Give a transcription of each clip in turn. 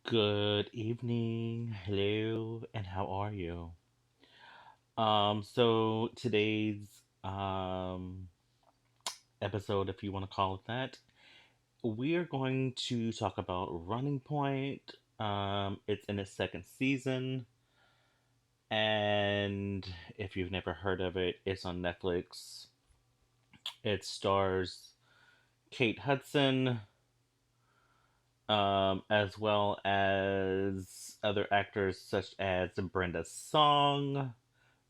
Good evening, hello, and how are you? So today's episode, if you want to call it that, we are going to talk about Running Point. It's in its second season, and if you've never heard of it, it's on Netflix. It stars Kate Hudson, as well as other actors such as Brenda Song,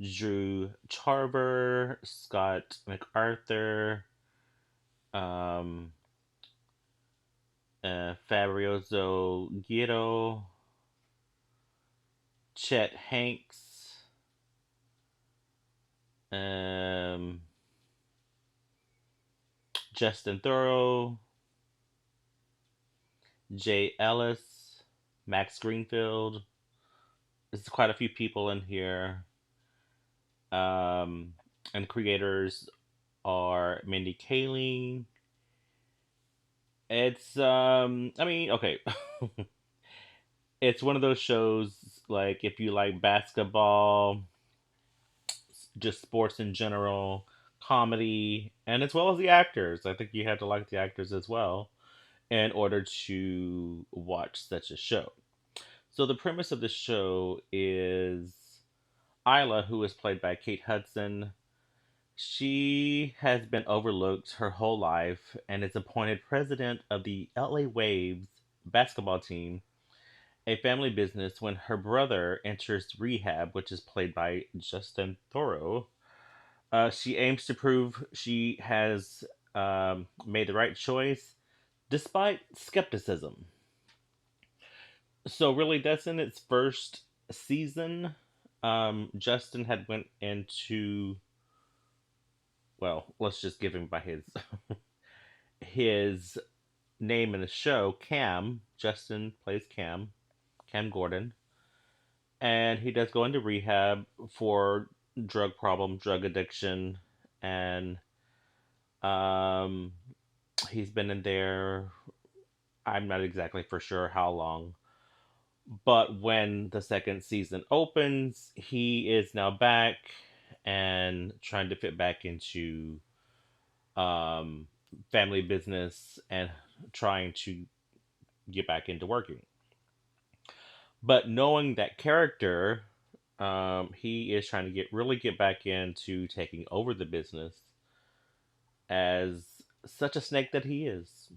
Drew Tarver, Scott MacArthur, um, Fabrizio Guido, Chet Hanks, um, Justin Thoreau, Jay Ellis, Max Greenfield. There's quite a few people in here. Um, and creators are Mindy Kaling. I mean, okay. It's one of those shows like if you like basketball, just sports in general, comedy, and as well as the actors. I think you have to like the actors as well in order to watch such a show. So the premise of the show is Isla, who is played by Kate Hudson. She has been overlooked her whole life and is appointed president of the LA Waves basketball team, a family business, when her brother enters rehab, which is played by Justin Thoreau. She aims to prove she has made the right choice despite skepticism. So really, that's in its first season. Justin had went into, well, let's just give him by his name in the show, Cam. Justin plays Cam Gordon, and he does go into rehab for drug problem, drug addiction, and um, he's been in there. I'm not exactly for sure how long, but when the second season opens, he is now back and trying to fit back into um, family business and trying to get back into working. But knowing that character, he is trying to get back into taking over the business as such a snake that he is.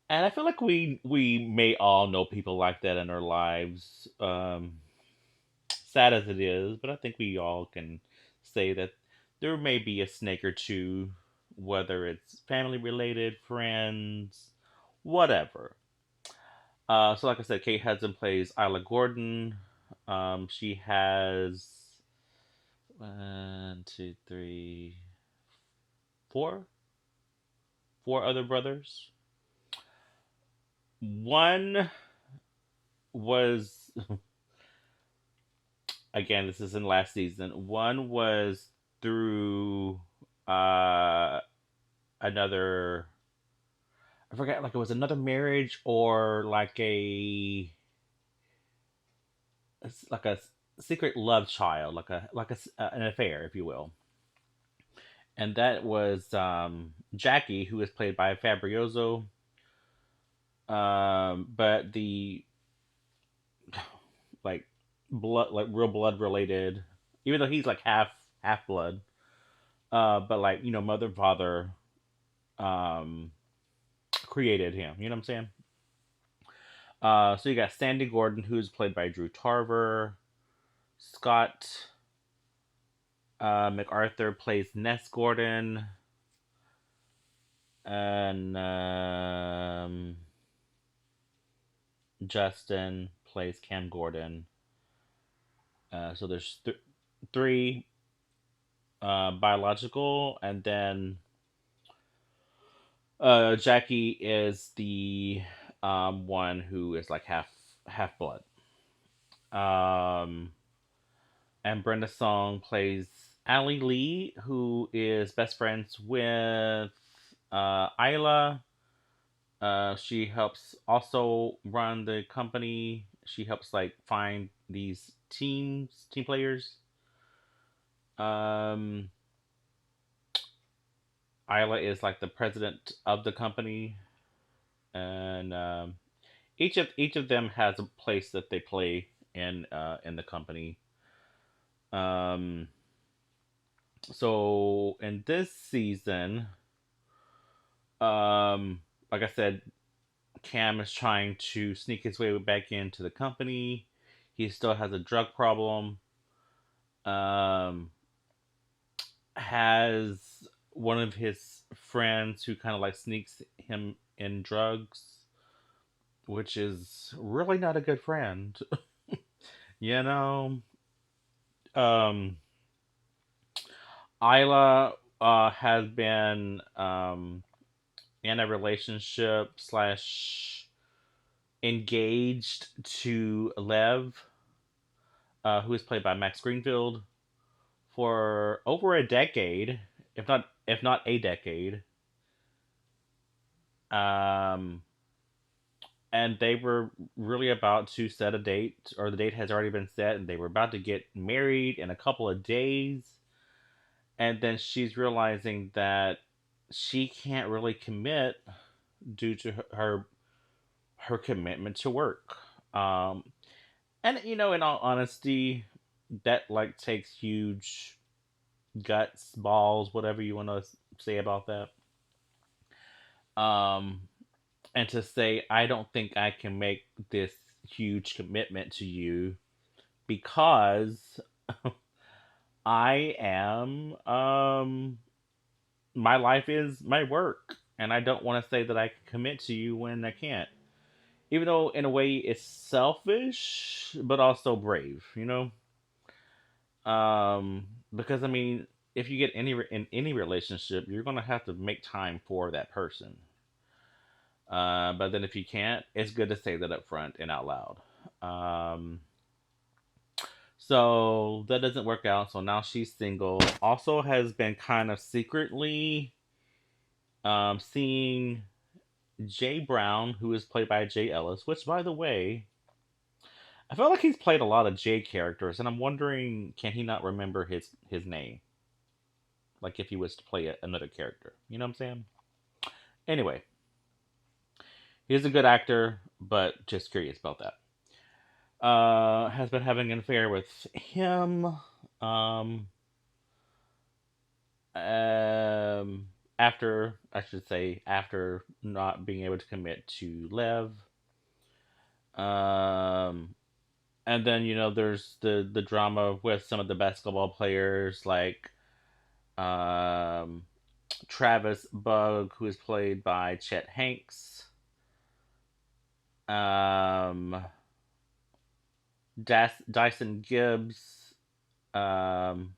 And I feel like we may all know people like that in our lives. Sad as it is, but I think we all can say that there may be a snake or two, whether it's family related, friends, whatever. So like I said, Kate Hudson plays Isla Gordon. She has one, two, three, four, four other brothers. One was again, this is in last season. One was through uh another, I forgot, like it was another marriage or like a secret love child, an affair, if you will. And that was Jackie, who is played by Fabrizio. But the like blood, like real blood related, even though he's like half blood. But like mother and father um created him. You know what I'm saying? So you got Sandy Gordon, who's played by Drew Tarver. Scott MacArthur plays Ness Gordon, and Justin plays Cam Gordon. So there's three biological, and then Jackie is the one who is like half blood. Um, and Brenda Song plays Allie Lee, who is best friends with Isla. She helps also run the company. She helps like find these team players. Um, Isla is like the president of the company, and each of them has a place that they play in the company. Um, so in this season, um, like I said, Cam is trying to sneak his way back into the company. He still has a drug problem. Um, has one of his friends who kind of like sneaks him in drugs, which is really not a good friend. you know, um, Isla has been in a relationship slash engaged to Lev, who is played by Max Greenfield, for over a decade, if not a decade. Um, and they were really about to set a date, or the date has already been set, and they were about to get married in a couple of days. And then she's realizing that she can't really commit due to her commitment to work. Um, and in all honesty, that like takes huge guts, balls, whatever you want to say about that. Um, and to say, I don't think I can make this huge commitment to you because I am, my life is my work. And I don't want to say that I can commit to you when I can't. Even though, in a way, it's selfish, but also brave. Because, I mean, if you get in any relationship, you're going to have to make time for that person. But then if you can't, it's good to say that up front and out loud. Um, so that doesn't work out. So now she's single. Also has been kind of secretly seeing Jay Brown, who is played by Jay Ellis, which, by the way, I feel like he's played a lot of Jay characters, and I'm wondering, can he not remember his name? Like if he was to play another character. You know what I'm saying? Anyway, he's a good actor, but just curious about that. Has been having an affair with him. Um, um, after I should say after not being able to commit to Lev. Um, and then there's the drama with some of the basketball players like um, Travis Bug, who is played by Chet Hanks. Um, Dyson Gibbs, um,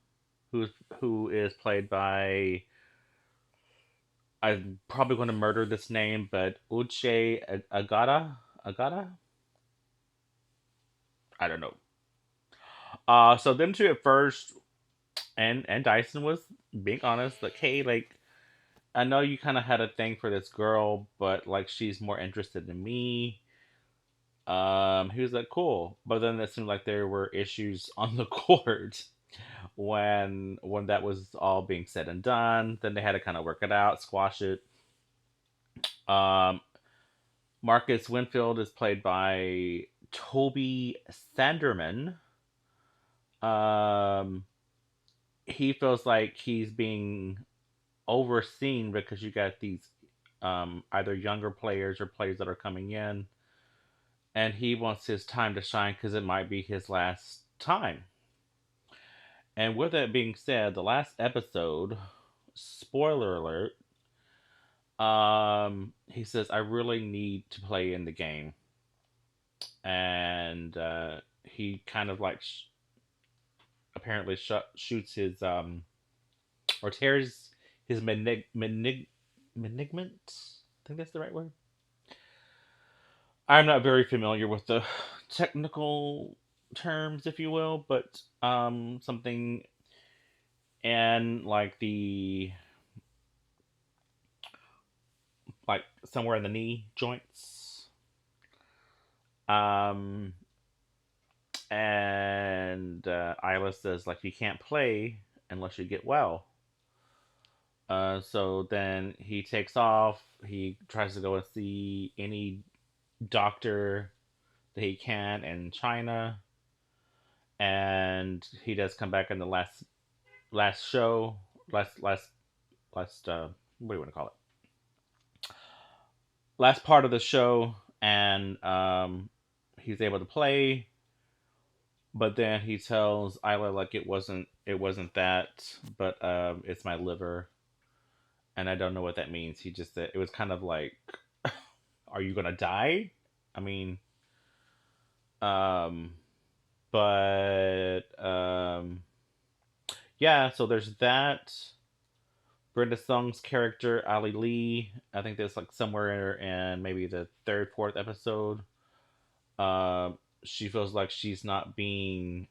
who who is played by, I'm probably going to murder this name, but Uche Agata. I don't know. So them two at first, and Dyson was being honest, like, hey, like, I know you kind of had a thing for this girl, but like she's more interested in me. He was like, cool, but then it seemed like there were issues on the court when that was all being said and done. Then they had to kind of work it out, squash it. Um, Marcus Winfield is played by Toby Sanderman. Um, he feels like he's being overseen because you got these either younger players or players that are coming in, and he wants his time to shine because it might be his last time. And with that being said, the last episode, spoiler alert, he says, I really need to play in the game. And he kind of like apparently shoots his or tears his menigment. I think that's the right word. I'm not very familiar with the technical terms, if you will, but something, and like the like somewhere in the knee joints. Um, and Isla says like you can't play unless you get well. So then he takes off. He tries to go and see any doctor that he can in China, and he does come back in the last show, last what do you want to call it? Last part of the show, and he's able to play, but then he tells Isla like it wasn't that, but it's my liver, and I don't know what that means. He just said it was kind of like, are you gonna die? I mean, um, but yeah. So there's that. Brenda Song's character Ali Lee. I think that's like somewhere in maybe the third, fourth episode. She feels like she's not being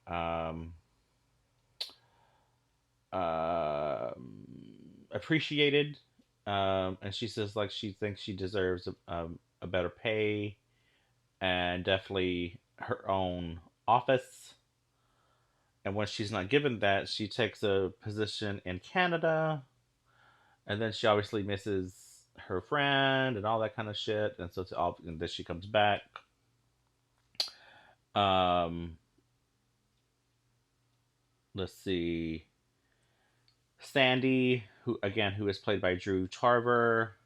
appreciated, and she says like she thinks she deserves a better pay and definitely her own office. And when she's not given that, she takes a position in Canada, and then she obviously misses her friend and all that kind of shit. And so and then she comes back. Um, let's see, Sandy, who is played by Drew Tarver.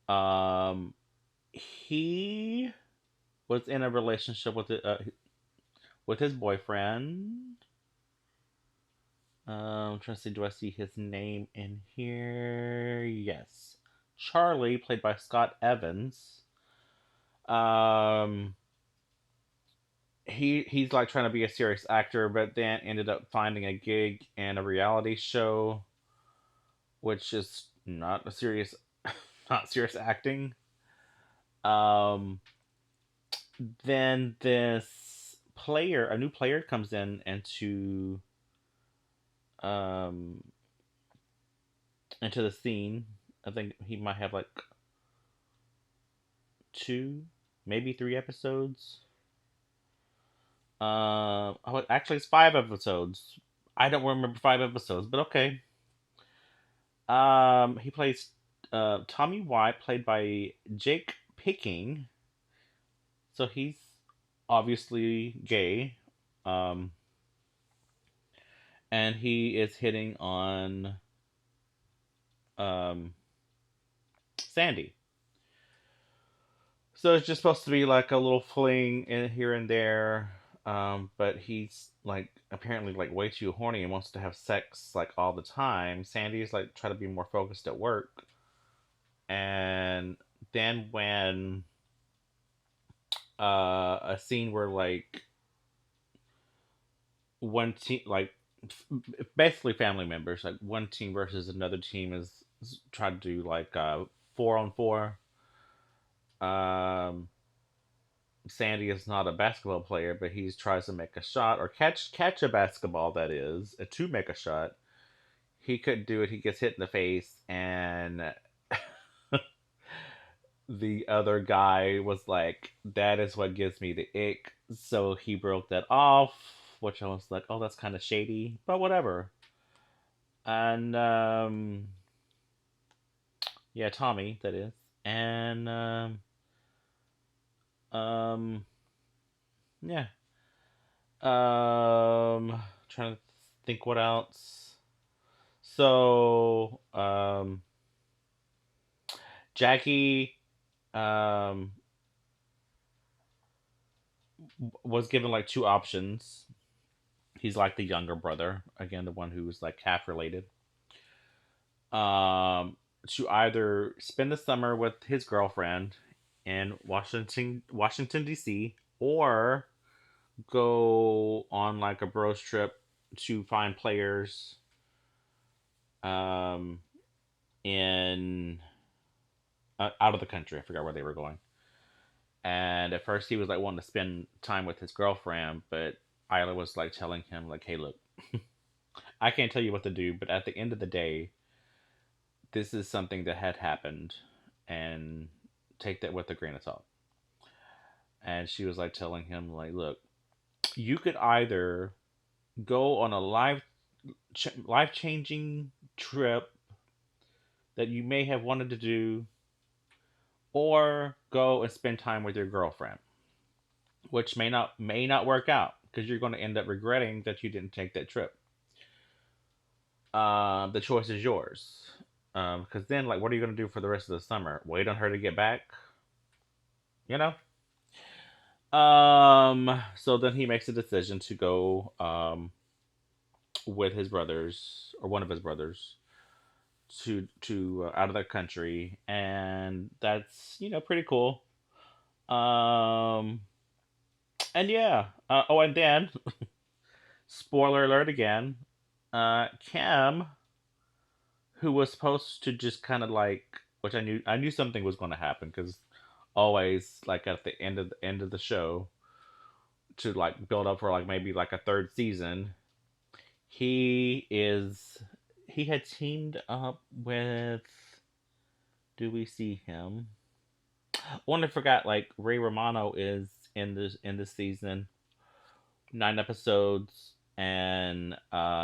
Um, he was in a relationship with his boyfriend. I'm trying to see, do I see his name in here? Yes, Charlie, played by Scott Evans. Um, he's like trying to be a serious actor, but then ended up finding a gig in a reality show, which is not a serious, not serious acting. Um, then this player, a new player, comes in um into the scene. I think he might have like two, maybe three episodes. Actually, it's 5 episodes. I don't remember 5 episodes, but okay. He plays Tommy White, played by Jake Picking. So he's obviously gay. Um, and he is hitting on um, Sandy. So it's just supposed to be like a little fling in here and there. But he's like apparently like way too horny and wants to have sex like all the time. Sandy's like trying to be more focused at work. And then when a scene where like one team like basically family members like one team versus another team is trying to do like 4 on 4. um Sandy is not a basketball player, but he tries to make a shot or catch a basketball, that is to make a shot. He couldn't do it. He gets hit in the face, and the other guy was like, that is what gives me the ick. So he broke that off, which I was like, oh, that's kind of shady, but whatever. And yeah, Tommy, that is. And um yeah. Trying to think what else. So Jackie um was given like two options. He's like the younger brother, again, the one who's like half related. Um, to either spend the summer with his girlfriend in Washington D.C., or go on like a bros trip to find players um in out of the country. I forgot where they were going. And at first he was like wanting to spend time with his girlfriend, but Isla was like telling him like, "Hey, look, I can't tell you what to do, but at the end of the day, this is something that had happened, and take that with a grain of salt. And she was like telling him like, look, you could either go on a life changing trip that you may have wanted to do, or go and spend time with your girlfriend, which may not work out because you're going to end up regretting that you didn't take that trip. The choice is yours. Because then, like, what are you going to do for the rest of the summer? Wait on her to get back, you know? So then he makes a decision to go with his brothers, or one of his brothers, to out of the country, and that's pretty cool. Um, and yeah. Oh, and then spoiler alert again. Cam, who was supposed to just kind of like, which I knew something was going to happen because always like at the end of the show to like build up for like maybe like a third season. He is he had teamed up with. Do we see him? One I forgot. Like Ray Romano is in this season, 9 episodes, and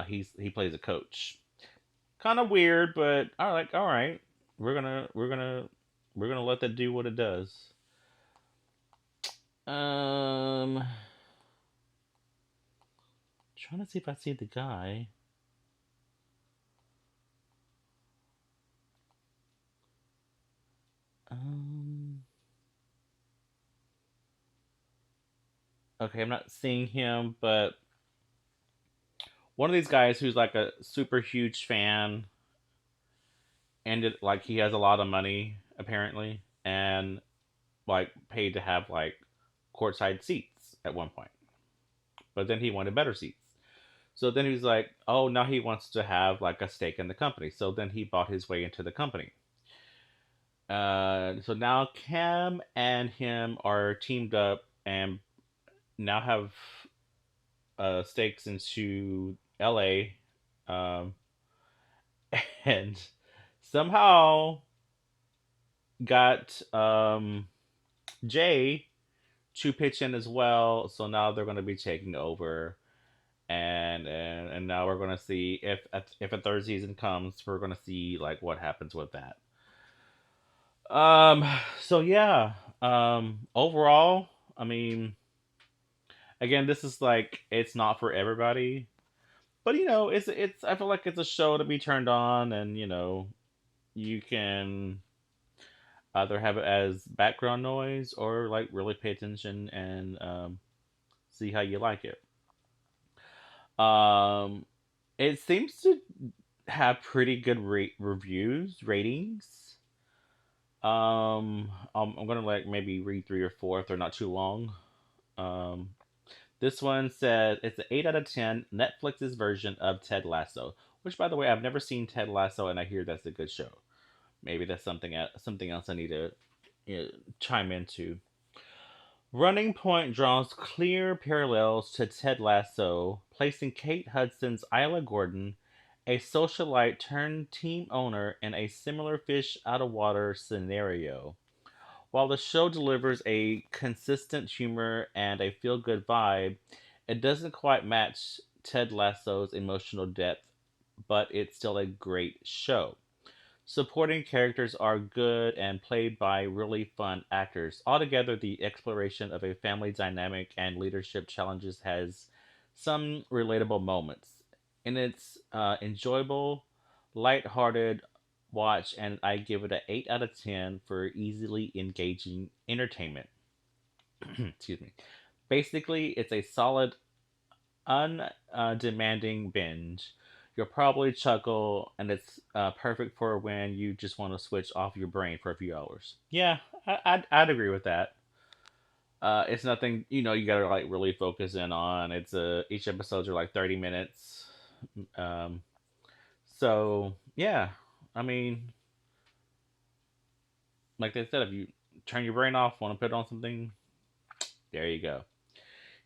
he plays a coach. Kind of weird, but I like. All right, we're gonna let that do what it does. Um, trying to see if I see the guy. Um, okay, I'm not seeing him, but one of these guys who's like a super huge fan, and like he has a lot of money apparently, and like paid to have like courtside seats at one point, but then he wanted better seats. So then he was like, oh, now he wants to have like a stake in the company. So then he bought his way into the company. So now Cam and him are teamed up and now have stakes into LA. Um, and somehow got Jay to pitch in as well. So now they're going to be taking over. And now we're gonna see if a third season comes, we're gonna see like what happens with that. Um, so yeah. Overall, I mean, again, this is like it's not for everybody, but it's. I feel like it's a show to be turned on, and you can either have it as background noise or like really pay attention and see how you like it. Um, it seems to have pretty good ratings. I'm gonna like maybe read three or four if they're not too long. Um, this one says it's an 8 out of 10. Netflix's version of Ted Lasso, which by the way I've never seen Ted Lasso, and I hear that's a good show. Maybe that's something else I need to chime into. Running Point draws clear parallels to Ted Lasso, placing Kate Hudson's Isla Gordon, a socialite turned team owner, in a similar fish out of water scenario. While the show delivers a consistent humor and a feel good vibe, it doesn't quite match Ted Lasso's emotional depth, but it's still a great show. Supporting characters are good and played by really fun actors. Altogether, the exploration of a family dynamic and leadership challenges has some relatable moments. And it's enjoyable, light-hearted watch, and I give it an 8 out of 10 for easily engaging entertainment. Excuse me. Basically, it's a solid undemanding binge. You'll probably chuckle, and it's perfect for when you just want to switch off your brain for a few hours. Yeah, I'd agree with that. It's nothing you gotta like really focus in on. Each episodes are like 30 minutes. Um, so yeah, I mean, like they said, if you turn your brain off, want to put on something, there you go.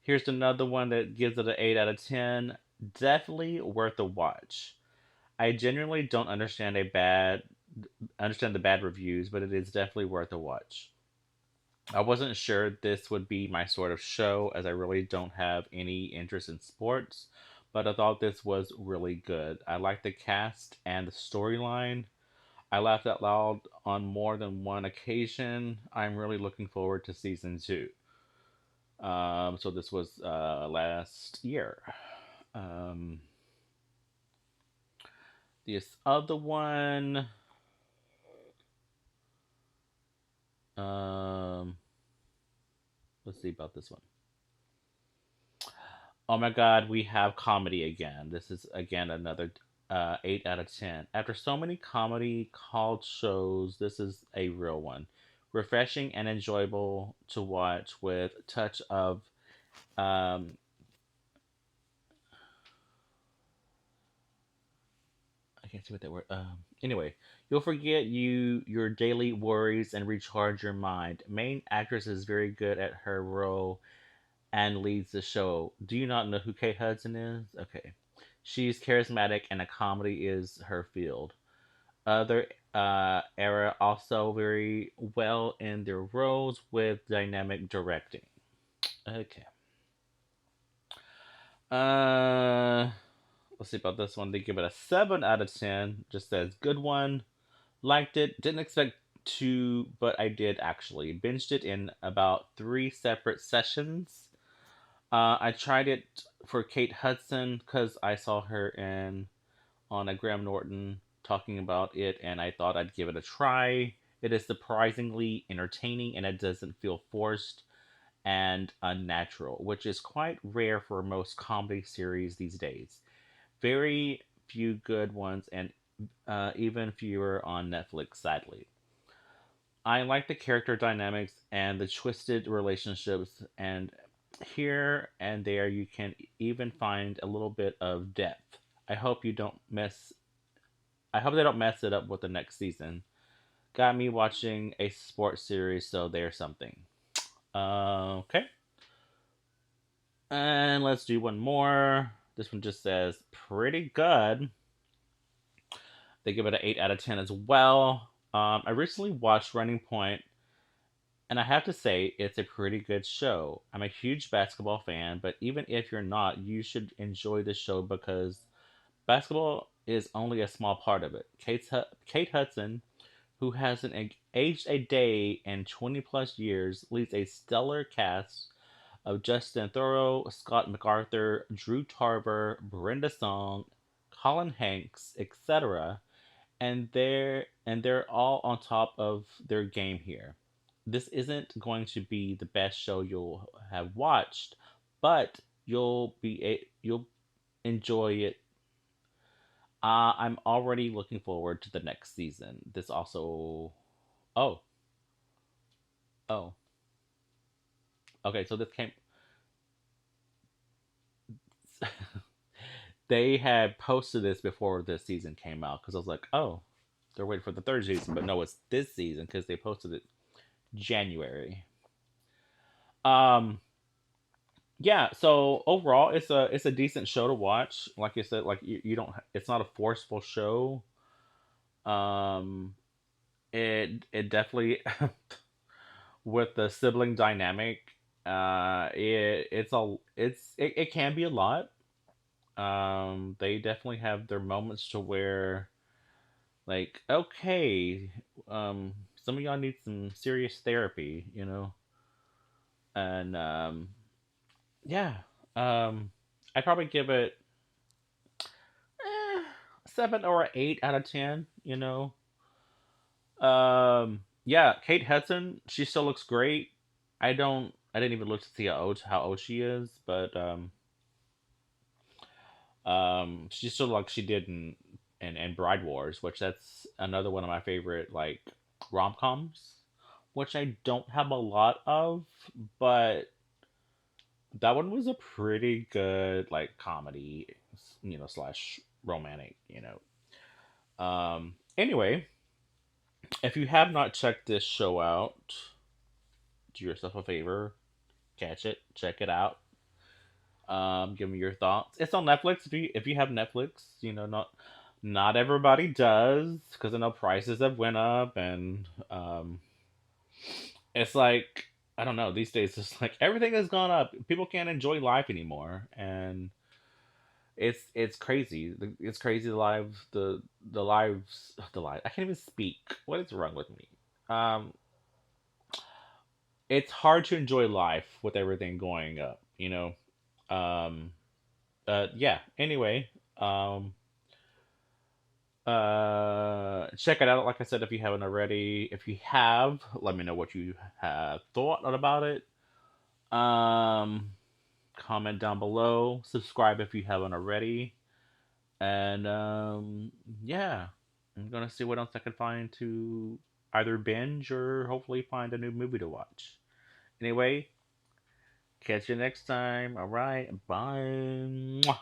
Here's another one that gives it an 8 out of 10. Definitely worth a watch. I genuinely don't understand a bad I understand the bad reviews, but it is definitely worth a watch. I wasn't sure this would be my sort of show, as I really don't have any interest in sports, but I thought this was really good. I liked the cast and the storyline. I laughed out loud on more than one occasion. I'm really looking forward to season two. So this was last year. Um, this other one, um, let's see about this one. Oh my god, we have comedy again. This is again another 8 out of 10. After so many comedy called shows, this is a real one. Refreshing and enjoyable to watch with touch of um, I can't see what that word. Anyway, you'll forget your daily worries and recharge your mind. Main actress is very good at her role and leads the show. Do you not know who Kate Hudson is? Okay, she's charismatic and a comedy is her field. Other era also very well in their roles with dynamic directing. Okay. Uh, let's see about this one. They give it a 7 out of 10. Just says good one. Liked it. Didn't expect to, but I did actually. Binged it in about 3 separate sessions. I tried it for Kate Hudson because I saw her in on a Graham Norton talking about it, and I thought I'd give it a try. It is surprisingly entertaining, and it doesn't feel forced and unnatural, which is quite rare for most comedy series these days. Very few good ones, and even fewer on Netflix, sadly. I like the character dynamics and the twisted relationships, and here and there you can even find a little bit of depth. I hope you don't mess. I hope they don't mess it up with the next season. Got me watching a sports series, so there's something. Okay, and let's do one more. This one just says pretty good. They give it an 8 out of 10 as well. I recently watched Running Point, and I have to say, it's a pretty good show. I'm a huge basketball fan, but even if you're not, you should enjoy the show because basketball is only a small part of it. Kate Hudson, who hasn't aged a day in 20 plus years, leads a stellar cast of Justin Thoreau, Scott MacArthur, Drew Tarver, Brenda Song, Colin Hanks, etc., and they're all on top of their game here. This isn't going to be the best show you'll have watched, but you'll enjoy it. I'm already looking forward to the next season. This also, oh, oh, okay. So this came. They had posted this before this season came out because I was like, oh, they're waiting for the third season, but no, it's this season because they posted it January. Um, yeah. So overall, it's a decent show to watch. Like I said, like you don't. It's not a forceful show. Um, it definitely with the sibling dynamic. It can be a lot. They definitely have their moments to where like okay, some of y'all need some serious therapy, and yeah, I'd probably give it 7 or 8 out of 10. Yeah, Kate Hudson, she still looks great. I didn't even look to see how old she is, but she still like she did in Bride Wars, which that's another one of my favorite like rom coms, which I don't have a lot of, but that one was a pretty good like comedy, slash romantic. Anyway, if you have not checked this show out, do yourself a favor, catch it, check it out. Give me your thoughts. It's on Netflix. If you have Netflix, not. Not everybody does because I know prices have went up, and it's like I don't know. These days, it's like everything has gone up. People can't enjoy life anymore, and it's crazy. It's crazy. The lives the life. I can't even speak. What is wrong with me? Um, it's hard to enjoy life with everything going up. Um, yeah. Anyway, um, check it out. Like I said, if you haven't already, if you have, let me know what you have thought about it. Um, comment down below. Subscribe if you haven't already. And yeah, I'm gonna see what else I can find to either binge or hopefully find a new movie to watch. Anyway, catch you next time. All right, bye. Mwah.